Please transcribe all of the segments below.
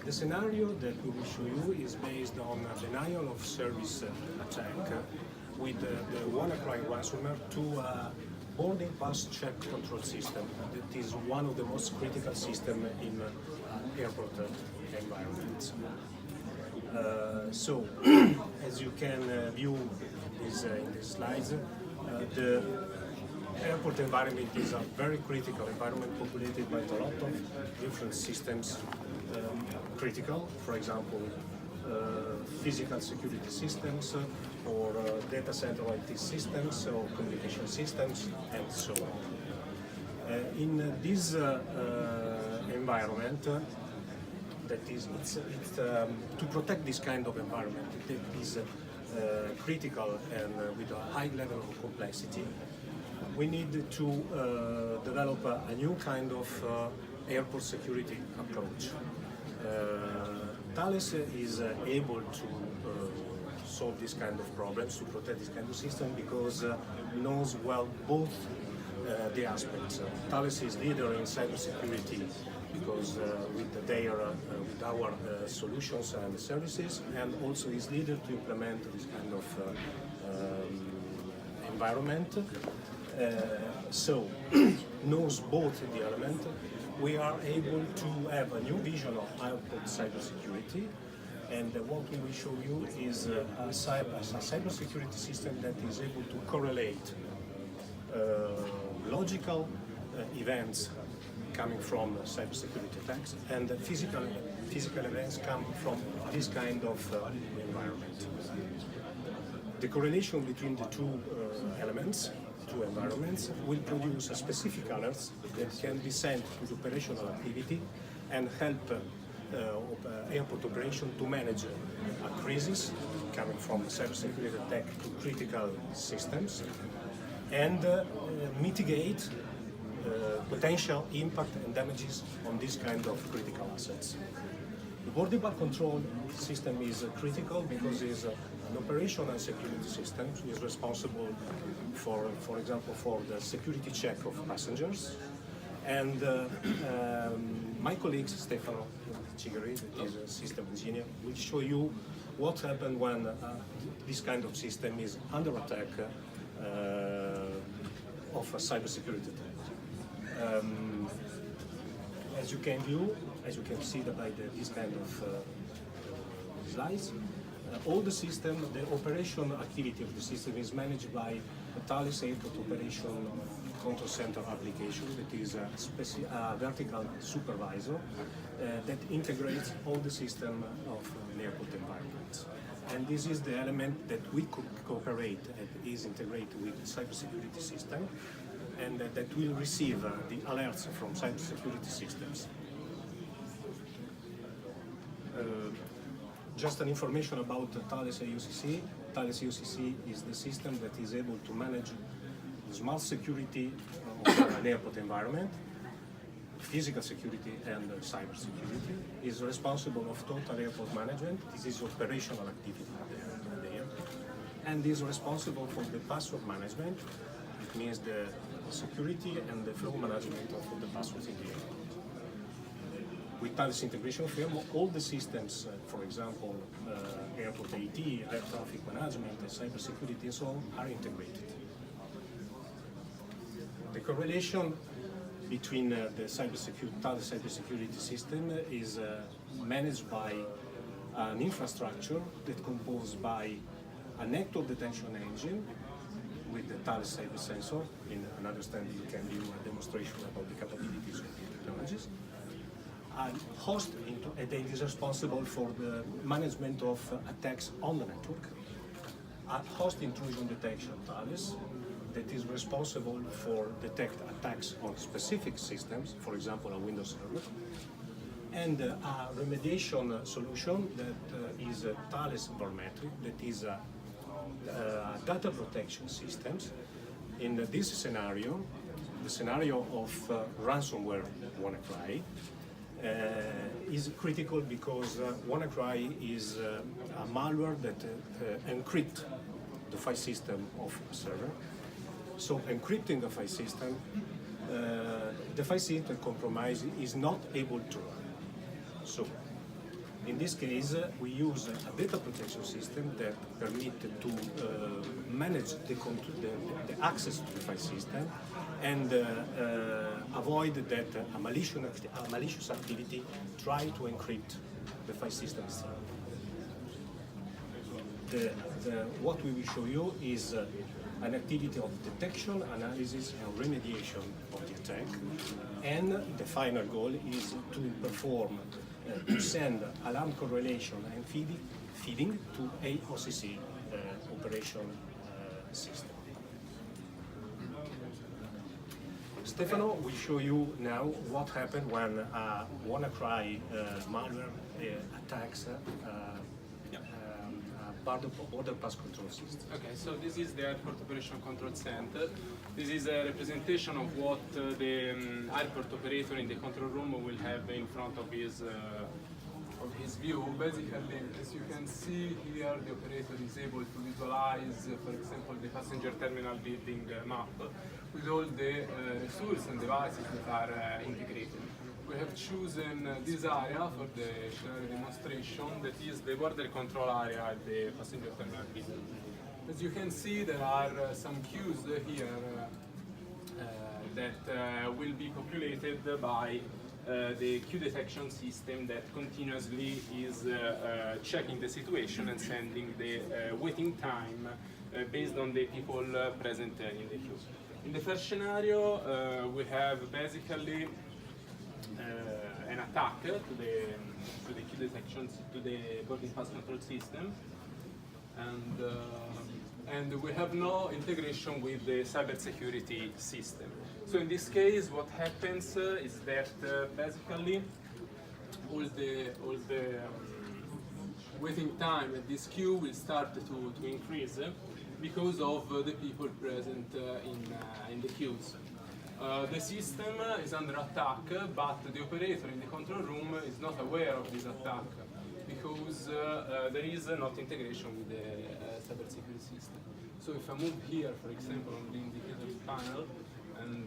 The scenario that we will show you is based on a denial of service attack with the WannaCry ransomware to a boarding pass check control system. That is one of the most critical systems in airport environments. So, as you can view in these slides, the airport environment is a very critical environment populated by a lot of different systems. Critical, for example, physical security systems or data center IT systems or communication systems and so on. In this environment, to protect this kind of environment that is critical and with a high level of complexity, we need to develop a new kind of airport security approach. Thales is able to solve this kind of problems, to protect this kind of system, because knows well both the aspects. Thales is leader in cybersecurity because with our solutions and services, and also is leader to implement this kind of environment. So knows both the element. We are able to have a new vision of airport cybersecurity, and what we will show you is a cybersecurity system that is able to correlate logical events coming from cybersecurity attacks and physical events coming from this kind of environment. The correlation between the two environments will produce a specific alerts that can be sent to the operational activity and help airport operation to manage a crisis coming from cybersecurity attack to critical systems and mitigate potential impact and damages on this kind of critical assets. The boarding pass control system is critical because it's an operational security system. It is responsible for example, for the security check of passengers. And my colleague Stefano Cigari, that is a system engineer, will show you what happens when this kind of system is under attack of a cybersecurity attack. As you can see by this kind of slides, all the system, the operation activity of the system is managed by a Thales Airport Operation Control Center application that is a vertical supervisor that integrates all the system of an airport environment. And this is the element that we could cooperate and is integrated with the cybersecurity system, and that will receive the alerts from cybersecurity systems. Just an information about Thales AOCC. Thales AOCC is the system that is able to manage the smart security of an airport environment, physical security and cyber security. Is responsible of total airport management. This is operational activity there, and is responsible for the password management. It means the security and the flow management of the passwords in the airport. With Thales integration framework, all the systems, for example, airport AT, air traffic management, cybersecurity, and so on, are integrated. The correlation between the Thales cybersecurity system is managed by an infrastructure that composed by a network detection engine with the Thales cyber sensor. In another stand, you can do a demonstration about the capabilities of the technologies. A host that is responsible for the management of attacks on the network. A host intrusion detection Thales that is responsible for detect attacks on specific systems, for example, a Windows server. And a remediation solution that is a Thales Biometric, that is a data protection systems. In this scenario, the scenario of ransomware WannaCry, is critical because WannaCry is a malware that encrypts the file system of a server. So encrypting the file system compromised is not able to run. So In this case, we use a data protection system that permits to manage the access to the file system and avoid that a malicious activity try to encrypt the file system itself. What we will show you is an activity of detection, analysis, and remediation of the attack, and the final goal is to perform, to send alarm correlation and feeding to AOCC operation system. Stefano will show you now what happened when WannaCry malware attacks part of other pass control system. Okay, so this is the Airport Operation Control Center. This is a representation of what the airport operator in the control room will have in front of his view. Basically, as you can see here, the operator is able to visualize, for example, the passenger terminal building map with all the resources and devices that are integrated. We have chosen this area for the scenario demonstration, that is the border control area at the passenger terminal building. As you can see, there are some queues here that will be populated by the queue detection system that continuously is checking the situation and sending the waiting time based on the people present in the queue. In the first scenario, we have basically an attack to the queue detection, to the boarding pass control system, and we have no integration with the cybersecurity system. So in this case, what happens is that basically all the waiting time at this queue will start to increase because of the people present in the queues. The system is under attack, but the operator in the control room is not aware of this attack because there is not integration with the cybersecurity system. So if I move here, for example, on the indicators panel and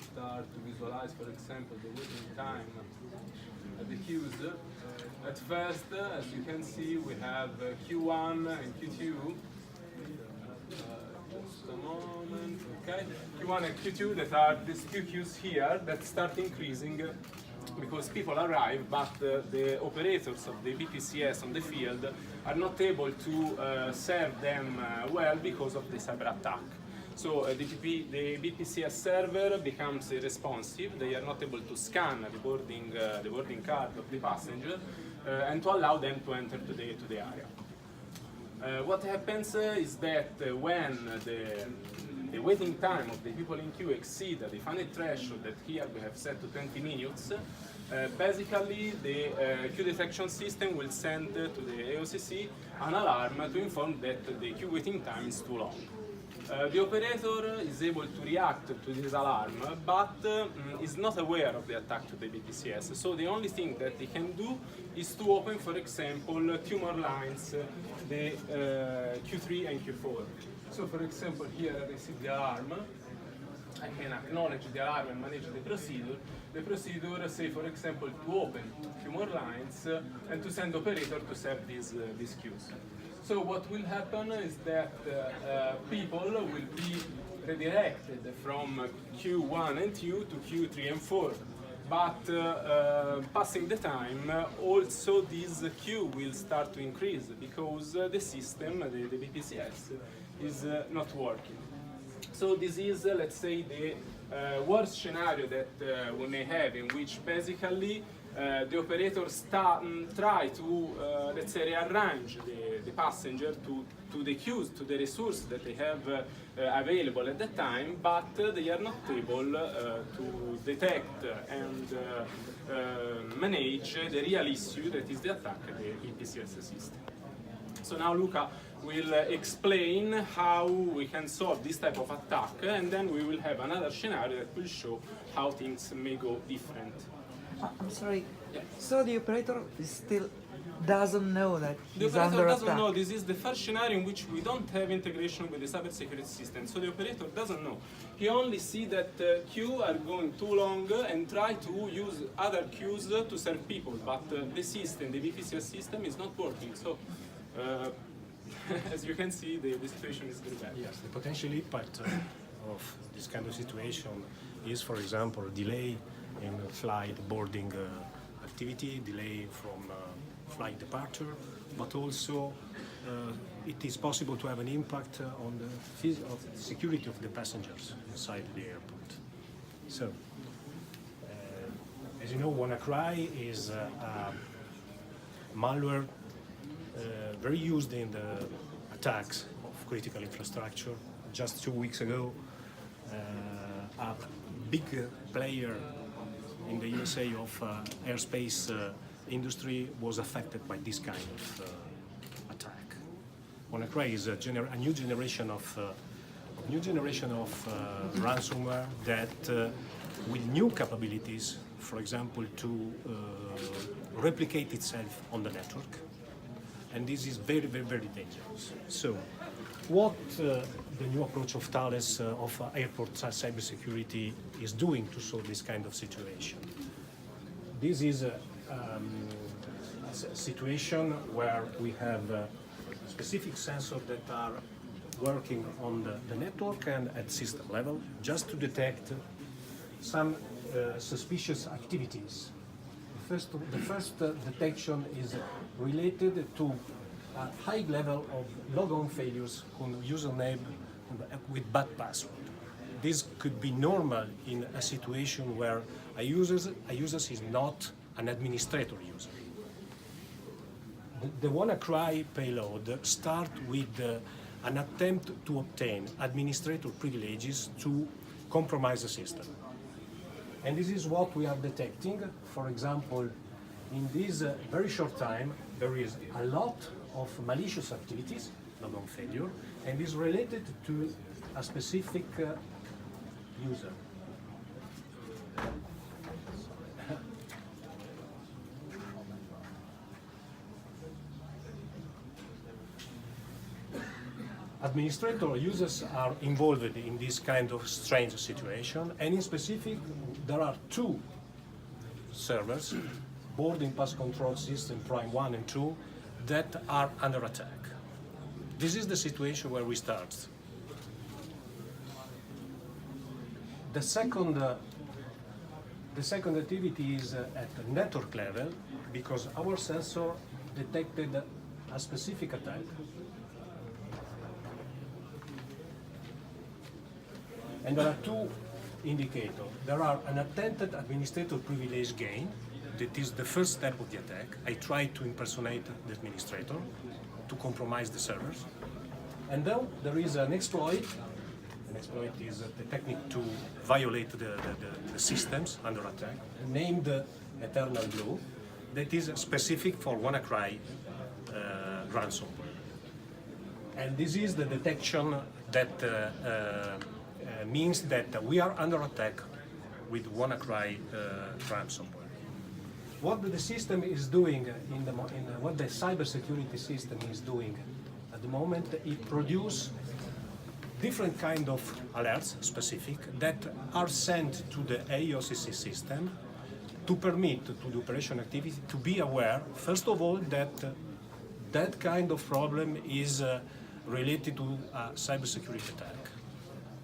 start to visualize, for example, the waiting time at the queues, at first, as you can see, we have Q1 and Q2. Just a moment, okay. Q1 and Q2 that are these two queues here that start increasing because people arrive, but the operators of the BPCS on the field are not able to serve them well because of the cyber attack. So the BPCS server becomes irresponsive. They are not able to scan the boarding card of the passenger and to allow them to enter to the area. What happens is that when the waiting time of the people in queue exceed the defined threshold that here we have set to 20 minutes, basically the queue detection system will send to the AOCC an alarm to inform that the queue waiting time is too long. The operator is able to react to this alarm, but is not aware of the attack to the BPCS. So the only thing that they can do is to open, for example, two more lines, the Q3 and Q4. So for example, here I receive the alarm. I can acknowledge the alarm and manage the procedure. The procedure, say for example, to open a few more lines and to send operator to serve these queues. So what will happen is that people will be redirected from Q1 and 2 to Q3 and 4. But passing the time, also this queue will start to increase because the system, the BPCS, is not working. So this is, let's say, the worst scenario that we may have, in which basically the operators try to, let's say, rearrange the passenger to the queues, to the resources that they have available at that time, but they are not able to detect and manage the real issue that is the attack at the BPCS system. So now Luca will explain how we can solve this type of attack, and then we will have another scenario that will show how things may go different. I'm sorry. Yeah. So the operator is still doesn't know that The he's operator under doesn't attack. know. This is the first scenario in which we don't have integration with the cybersecurity system. So the operator doesn't know. He only sees that queues are going too long and try to use other queues to serve people. But the system, the BPCS system, is not working. So as you can see, the situation is very bad. Yes, the potential impact of this kind of situation is, for example, delay in flight boarding activity, delay from flight departure, but also it is possible to have an impact on the security of the passengers inside the airport. So, as you know, WannaCry is malware very used in the attacks of critical infrastructure. Just 2 weeks ago, a big player in the USA of airspace industry was affected by this kind of attack. WannaCry is a new generation of ransomware that with new capabilities, for example, to replicate itself on the network. And this is very, very, very dangerous. So, what the new approach of Thales of airport cybersecurity is doing to solve this kind of situation? This is a situation where we have specific sensors that are working on the network and at system level just to detect some suspicious activities. The first detection is related to a high level of logon failures on username with bad password. This could be normal in a situation where a user is not an administrator user. The WannaCry payload starts with an attempt to obtain administrator privileges to compromise the system. And this is what we are detecting. For example, in this very short time, there is a lot of malicious activities, logon failure, and is related to a specific user. Administrator users are involved in this kind of strange situation, and in specific, there are two servers, boarding pass control system Prime 1 and 2, that are under attack. This is the situation where we start. The second activity is at the network level, because our sensor detected a specific attack. And there are two indicators. There are an attempted administrator privilege gain. That is the first step of the attack. I try to impersonate the administrator to compromise the servers. And then there is an exploit. An exploit is the technique to violate the systems under attack, named Eternal Blue, that is specific for WannaCry ransomware. And this is the detection that means that we are under attack with WannaCry ransomware. What the system is doing what the cybersecurity system is doing at the moment, it produces different kind of alerts, specific, that are sent to the AOCC system to permit to the operation activity to be aware, first of all, that that kind of problem is related to a cybersecurity attack.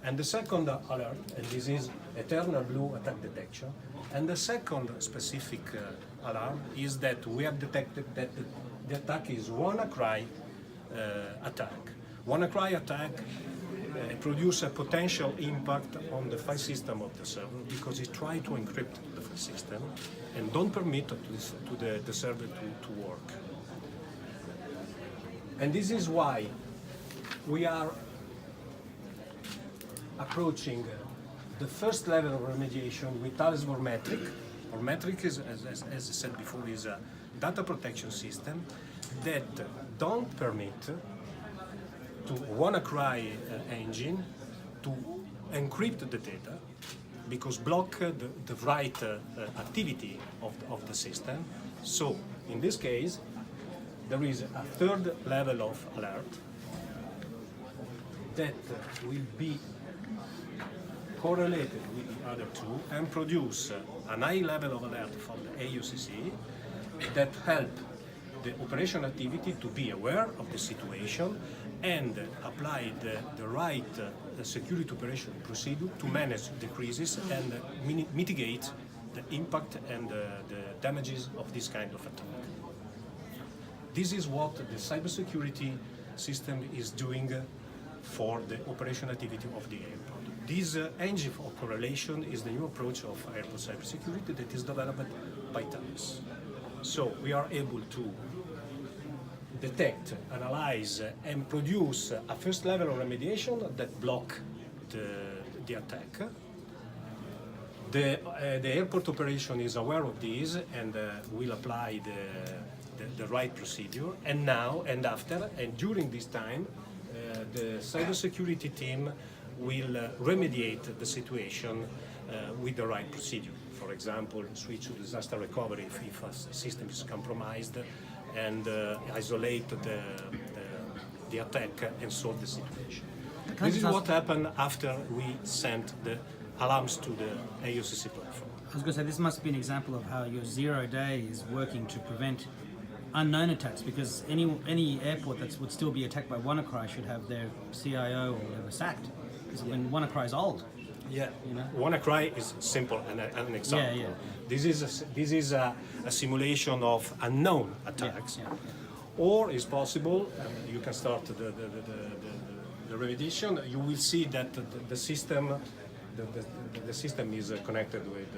And the second alert, and this is Eternal Blue attack detection, and the second specific alarm is that we have detected that the attack is WannaCry attack. WannaCry attack produces a potential impact on the file system of the server because it tries to encrypt the file system and don't permit to the server to work. And this is why we are approaching the first level of remediation with Thales Metric. Metric is, as I said before, is a data protection system that don't permit to WannaCry engine to encrypt the data because block the right activity of the system. So in this case, there is a third level of alert that will be correlated with the other two and produce a high level of alert from the AOCC that help the operation activity to be aware of the situation and apply the right security operation procedure to manage the crisis and mitigate the impact and the damages of this kind of attack. This is what the cybersecurity system is doing for the operation activity of the airport. This engine of correlation is the new approach of airport cybersecurity that is developed by Thales. So we are able to detect, analyze, and produce a first level of remediation that block the attack. The airport operation is aware of this and will apply the right procedure. And now, and after, and during this time, the cybersecurity team will remediate the situation with the right procedure. For example, switch to disaster recovery if a system is compromised, and isolate the attack and solve the situation. This is what happened after we sent the alarms to the AOCC platform. I was going to say, this must be an example of how your 0 day is working to prevent unknown attacks, because any airport that would still be attacked by WannaCry should have their CIO or whatever sacked. Because when WannaCry is old. Yeah, you know? WannaCry is simple and an example. Yeah. This is a simulation of unknown attacks, or is possible. You can start the remediation. You will see that the system is connected with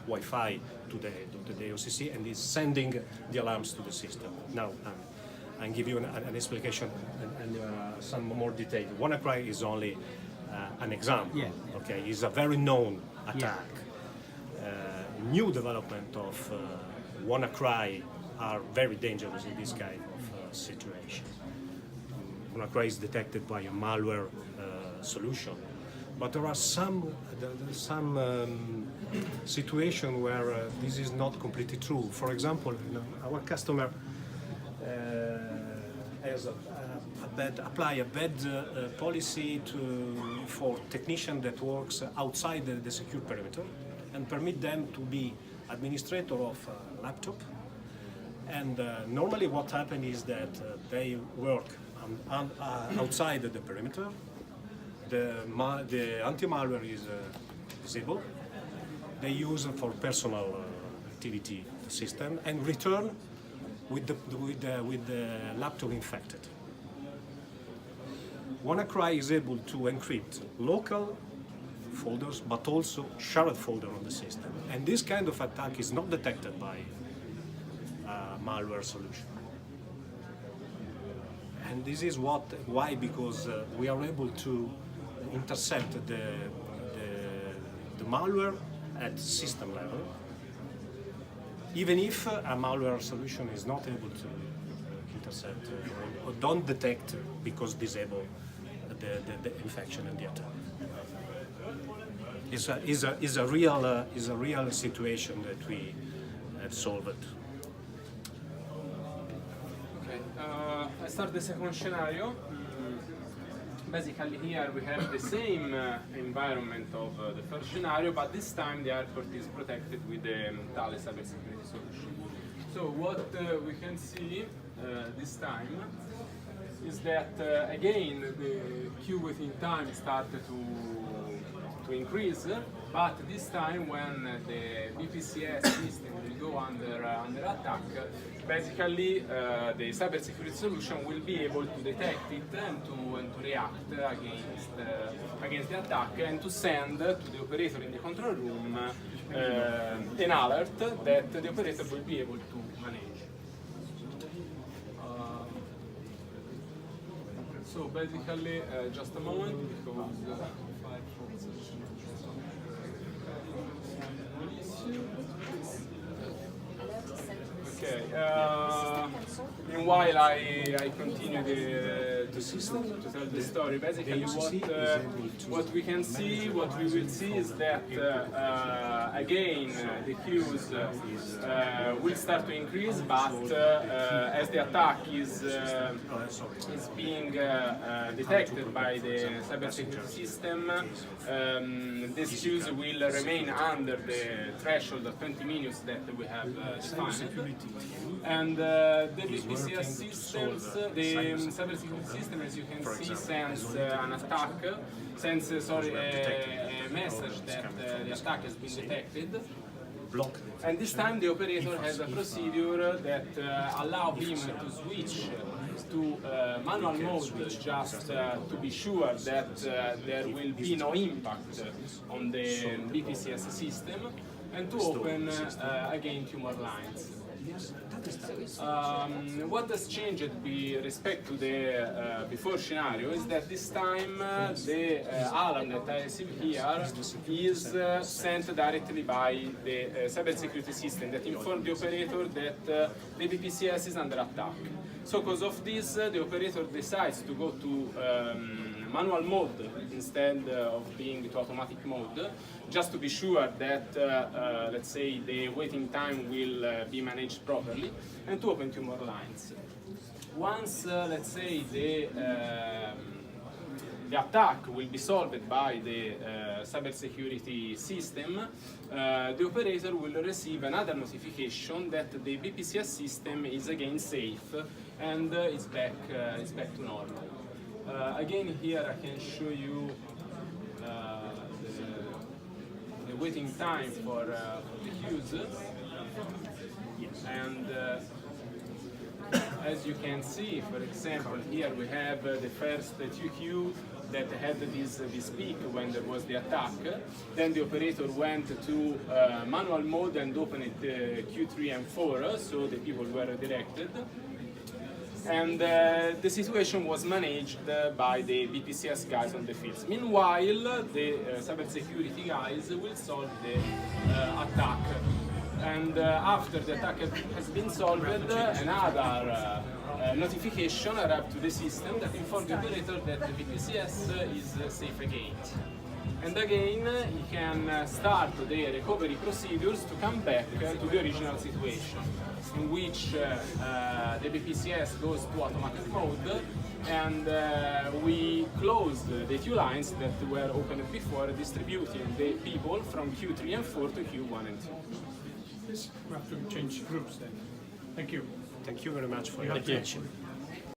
Wi-Fi to the AOCC and is sending the alarms to the system. Now, I'll give you an explanation and some more detail. WannaCry is only an example. Okay, it's a very known attack. New development of WannaCry are very dangerous in this kind of situation. WannaCry is detected by a malware solution, but there are some situations where this is not completely true. For example, our customer has apply a bad policy for technician that works outside the secure perimeter and permit them to be administrator of a laptop. And normally what happens is that they work outside the perimeter. The anti-malware is disabled. They use it for personal activity system and return with the laptop infected. WannaCry is able to encrypt local folders, but also shared folder on the system. And this kind of attack is not detected by a malware solution. And this is why, because we are able to intercept the malware at system level, even if a malware solution is not able to intercept or don't detect because disable the infection and the attack. Is a real situation that we have solved. Okay, I start the second scenario. Basically here we have the same environment of the first scenario, but this time the airport is protected with the Thales cybersecurity solution. So what we can see this time is that again the queue within time started to increase, but this time when the BPCS system will go under attack, basically the cybersecurity solution will be able to detect it and to react against the attack and to send to the operator in the control room an alert that the operator will be able to manage. So basically, just a moment, because okay. Meanwhile, I continue the system. To tell the story, basically AOCC what we can see, what we will see is that again the queues will start to increase, but as the attack is being detected by the cybersecurity system, these queues will remain under the threshold of 20 minutes that we have defined. And the BPCS systems, the cybersecurity system, as you can see, sends an attack, sends a message that the attack has been detected. And this time the operator has a procedure that allows him to switch to manual mode just to be sure that there will be no impact on the BPCS system, and to open again 2 more lines. What has changed with respect to the before scenario is that this time the alarm that I see here is sent directly by the cybersecurity system that informs the operator that the BPCS is under attack. So because of this, the operator decides to go to manual mode instead of being to automatic mode, just to be sure that, let's say, the waiting time will be managed properly, and to open 2 more lines. Once, let's say, the attack will be solved by the cybersecurity system, the operator will receive another notification that the BPCS system is again safe and is back to normal. Again, here I can show you the waiting time for the queues, and as you can see, for example, here we have the first 2 queues that had this peak when there was the attack. Then the operator went to manual mode and opened Q3 and 4, so the people were redirected. And the situation was managed by the BPCS guys on the field. Meanwhile, the cybersecurity guys will solve the attack. And after the attack has been solved, another notification arrived to the system that informed the operator that the BPCS is safe again. And again, he can start the recovery procedures to come back to the original situation, in which the BPCS goes to automatic mode, and we close the 2 lines that were opened before, distributing the people from Q3 and 4 to Q1 and 2. We have to change groups then. Thank you. Thank you very much for your attention.